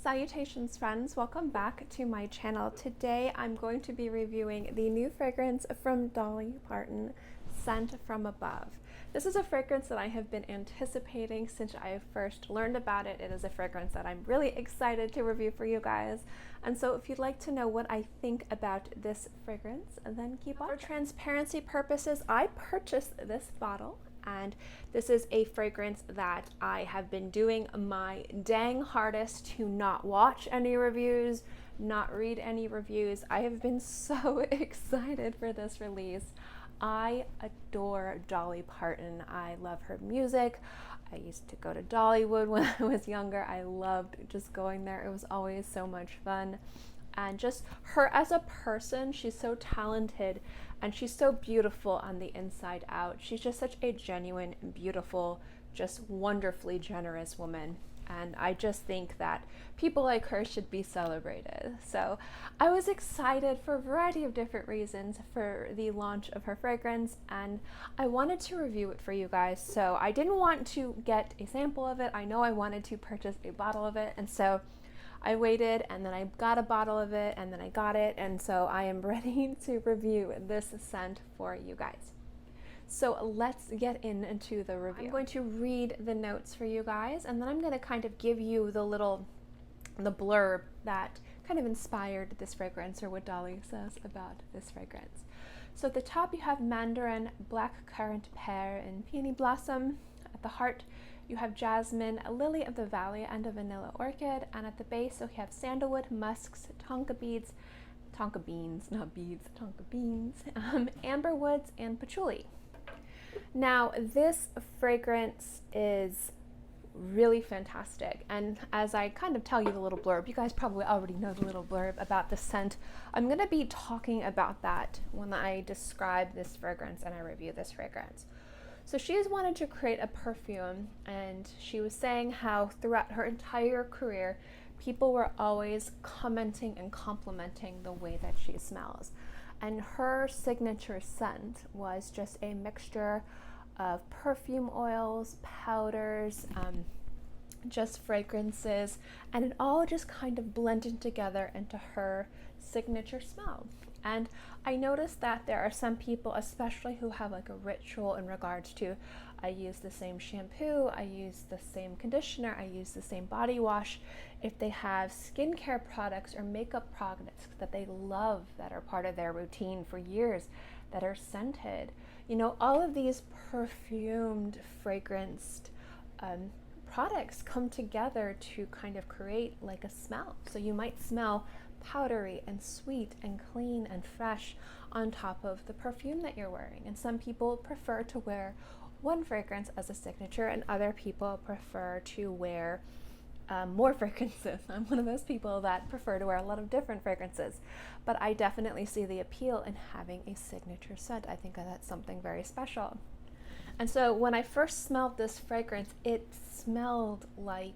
Salutations friends, welcome back to my channel. Today I'm going to be reviewing the new fragrance from Dolly Parton, Scent from Above. This is a fragrance that I have been anticipating since I first learned about it. It is a fragrance that I'm really excited to review for you guys. And so if you'd like to know what I think about this fragrance, then keep on. For transparency purposes, I purchased this bottle. And this is a fragrance that I have been doing my dang hardest to not watch any reviews, not read any reviews. I have been so excited for this release. I adore Dolly Parton. I love her music. I used to go to Dollywood when I was younger. I loved just going there. It was always so much fun. And just her as a person, she's so talented and she's so beautiful on the inside out. She's just such a genuine, beautiful, just wonderfully generous woman. And I just think that people like her should be celebrated. So I was excited for a variety of different reasons for the launch of her fragrance, and I wanted to review it for you guys. So I didn't want to get a sample of it. I know I wanted to purchase a bottle of it, and so I waited, and then I got a bottle of it, and then I got it, and so I am ready to review this scent for you guys. So let's get into the review. I'm going to read the notes for you guys, and then I'm going to kind of give you the blurb that kind of inspired this fragrance, or what Dolly says about this fragrance. So at the top you have mandarin, black currant pear, and peony blossom. At the heart you have jasmine, a lily of the valley, and a vanilla orchid. And at the base, so you have sandalwood, musks, tonka beans, amber woods, and patchouli. Now, this fragrance is really fantastic. And as I kind of tell you the little blurb, you guys probably already know the little blurb about the scent. I'm going to be talking about that when I describe this fragrance and I review this fragrance. So she has wanted to create a perfume, and she was saying how throughout her entire career, people were always commenting and complimenting the way that she smells. And her signature scent was just a mixture of perfume oils, powders, just fragrances, and it all just kind of blended together into her signature smell. And I noticed that there are some people, especially who have like a ritual in regards to, I use the same shampoo, I use the same conditioner, I use the same body wash. If they have skincare products or makeup products that they love, that are part of their routine for years, that are scented, you know, all of these perfumed, fragranced products come together to kind of create like a smell. So you might smell powdery and sweet and clean and fresh on top of the perfume that you're wearing. And some people prefer to wear one fragrance as a signature, and other people prefer to wear more fragrances. I'm one of those people that prefer to wear a lot of different fragrances, but I definitely see the appeal in having a signature scent. I think that's something very special. And so when I first smelled this fragrance, it smelled like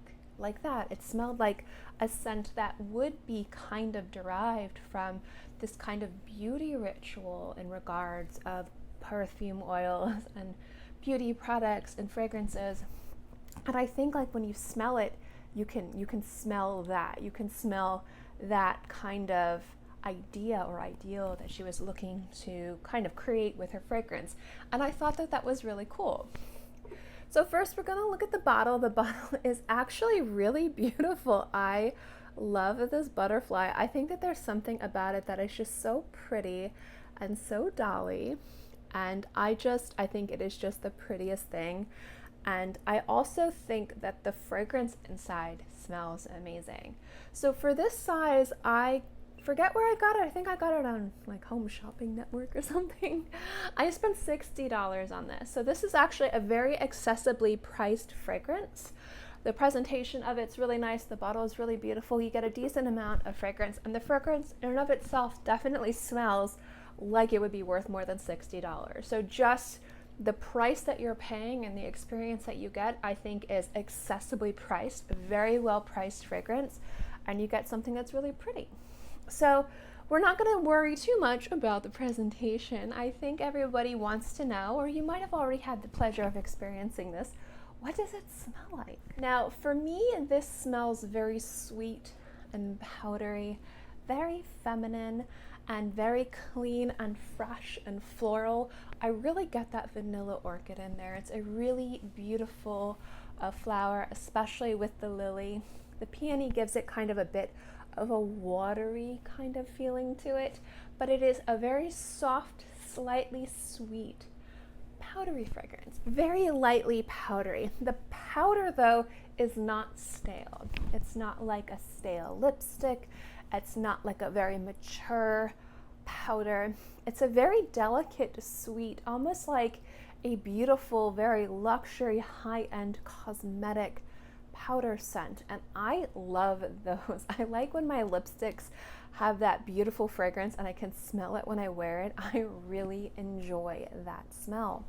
that. It smelled like a scent that would be kind of derived from this kind of beauty ritual in regards of perfume oils and beauty products and fragrances. And I think like when you smell it, you can smell that. You can smell that kind of idea or ideal that she was looking to kind of create with her fragrance. And I thought that that was really cool. So first we're gonna look at the bottle. The bottle is actually really beautiful. I love this butterfly. I think that there's something about it that is just so pretty and so Dolly. And I think it is just the prettiest thing. And I also think that the fragrance inside smells amazing. So for this size, I forget where I got it. I think I got it on like Home Shopping Network or something. I spent $60 on this. So this is actually a very accessibly priced fragrance. The presentation of it's really nice. The bottle is really beautiful. You get a decent amount of fragrance, and the fragrance in and of itself definitely smells like it would be worth more than $60. So just the price that you're paying and the experience that you get, I think is accessibly priced, very well priced fragrance, and you get something that's really pretty. So we're not going to worry too much about the presentation. I think everybody wants to know, or you might have already had the pleasure of experiencing this, what does it smell like? Now, for me, this smells very sweet and powdery, very feminine, and very clean and fresh and floral. I really get that vanilla orchid in there. It's a really beautiful flower, especially with the lily. The peony gives it kind of a bit of a watery kind of feeling to it, but it is a very soft, slightly sweet, powdery fragrance, very lightly powdery. The powder though is not stale. It's not like a stale lipstick. It's not like a very mature powder. It's a very delicate, sweet, almost like a beautiful, very luxury, high-end cosmetic powder scent, and I love those. I like when my lipsticks have that beautiful fragrance and I can smell it when I wear it. I really enjoy that smell.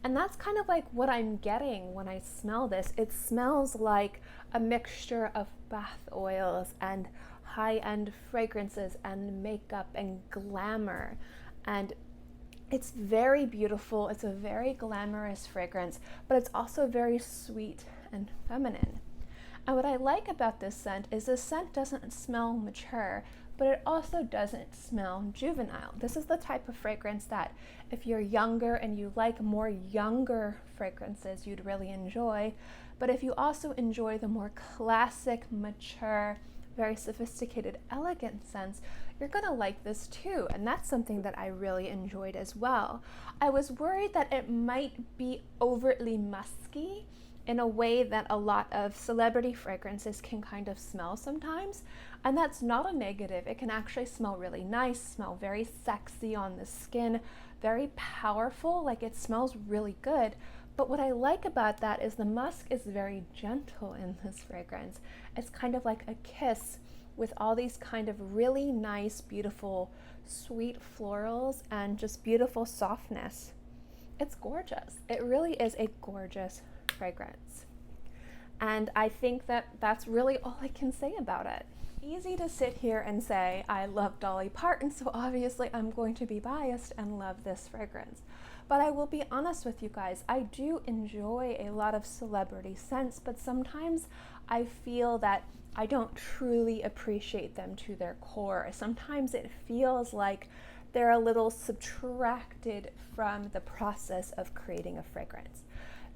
And that's kind of like what I'm getting when I smell this. It smells like a mixture of bath oils and high-end fragrances and makeup and glamour. And it's very beautiful. It's a very glamorous fragrance, but it's also very sweet and feminine. And what I like about this scent is the scent doesn't smell mature, but it also doesn't smell juvenile. This is the type of fragrance that if you're younger and you like more younger fragrances, you'd really enjoy. But if you also enjoy the more classic, mature, very sophisticated, elegant scents, you're gonna like this too. And that's something that I really enjoyed as well. I was worried that it might be overtly musky in a way that a lot of celebrity fragrances can kind of smell sometimes. And that's not a negative. It can actually smell really nice, smell very sexy on the skin, very powerful, like it smells really good. But what I like about that is the musk is very gentle in this fragrance. It's kind of like a kiss with all these kind of really nice, beautiful, sweet florals and just beautiful softness. It's gorgeous. It really is a gorgeous fragrance. And I think that that's really all I can say about it. Easy to sit here and say, I love Dolly Parton, so obviously I'm going to be biased and love this fragrance. But I will be honest with you guys, I do enjoy a lot of celebrity scents, but sometimes I feel that I don't truly appreciate them to their core. Sometimes it feels like they're a little subtracted from the process of creating a fragrance.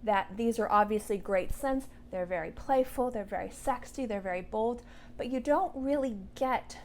That these are obviously great scents, they're very playful, they're very sexy, they're very bold, but you don't really get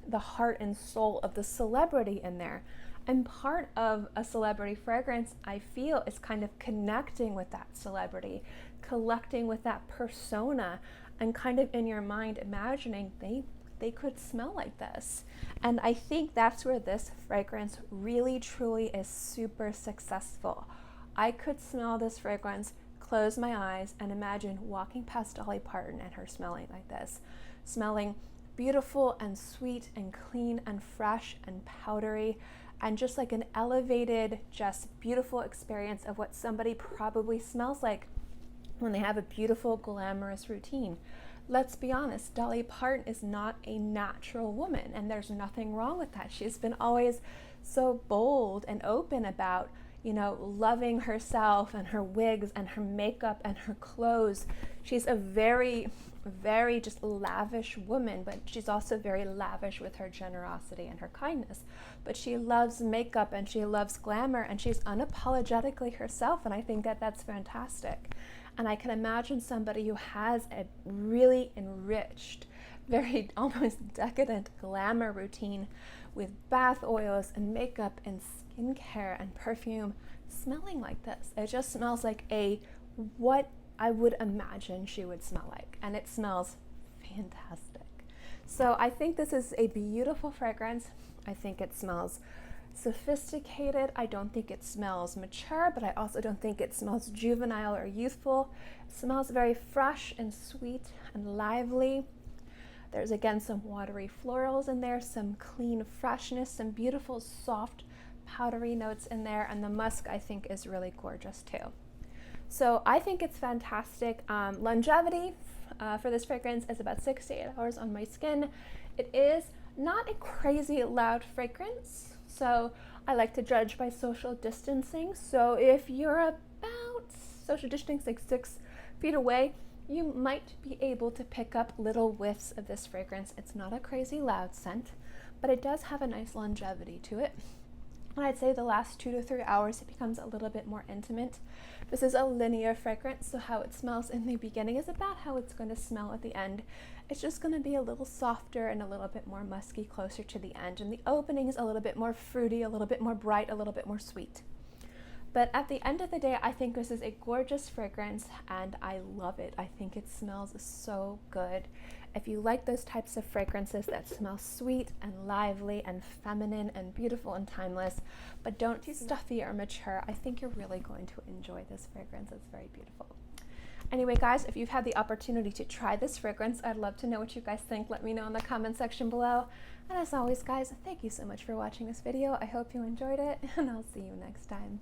the heart and soul of the celebrity in there. And part of a celebrity fragrance, I feel, is kind of connecting with that celebrity, collecting with that persona, and kind of in your mind imagining they could smell like this. And I think that's where this fragrance really truly is super successful. I could smell this fragrance, close my eyes, and imagine walking past Dolly Parton and her smelling like this. Smelling beautiful and sweet and clean and fresh and powdery, and just like an elevated, just beautiful experience of what somebody probably smells like when they have a beautiful, glamorous routine. Let's be honest, Dolly Parton is not a natural woman, and there's nothing wrong with that. She's been always so bold and open about, you know, loving herself and her wigs and her makeup and her clothes. She's a very, very just lavish woman, but she's also very lavish with her generosity and her kindness. But she loves makeup and she loves glamour, and she's unapologetically herself, and I think that that's fantastic. And I can imagine somebody who has a really enriched, very almost decadent glamour routine with bath oils and makeup and skincare and perfume smelling like this. It just smells like what I would imagine she would smell like, and it smells fantastic. So I think this is a beautiful fragrance. I think it smells sophisticated. I don't think it smells mature, but I also don't think it smells juvenile or youthful. It smells very fresh and sweet and lively. There's again some watery florals in there, some clean freshness, some beautiful soft powdery notes in there, and the musk I think is really gorgeous too. So I think it's fantastic. Longevity for this fragrance is about 6 to 8 hours on my skin. It is not a crazy loud fragrance, so I like to judge by social distancing. So if you're about social distancing, like 6 feet away, you might be able to pick up little whiffs of this fragrance. It's not a crazy loud scent, but it does have a nice longevity to it. And I'd say the last 2 to 3 hours it becomes a little bit more intimate. This is a linear fragrance, so how it smells in the beginning is about how it's going to smell at the end. It's just going to be a little softer and a little bit more musky closer to the end, and the opening is a little bit more fruity, a little bit more bright, a little bit more sweet. But at the end of the day, I think this is a gorgeous fragrance and I love it. I think it smells so good. If you like those types of fragrances that smell sweet and lively and feminine and beautiful and timeless, but don't too stuffy or mature, I think you're really going to enjoy this fragrance. It's very beautiful. Anyway, guys, if you've had the opportunity to try this fragrance, I'd love to know what you guys think. Let me know in the comment section below. And as always, guys, thank you so much for watching this video. I hope you enjoyed it, and I'll see you next time.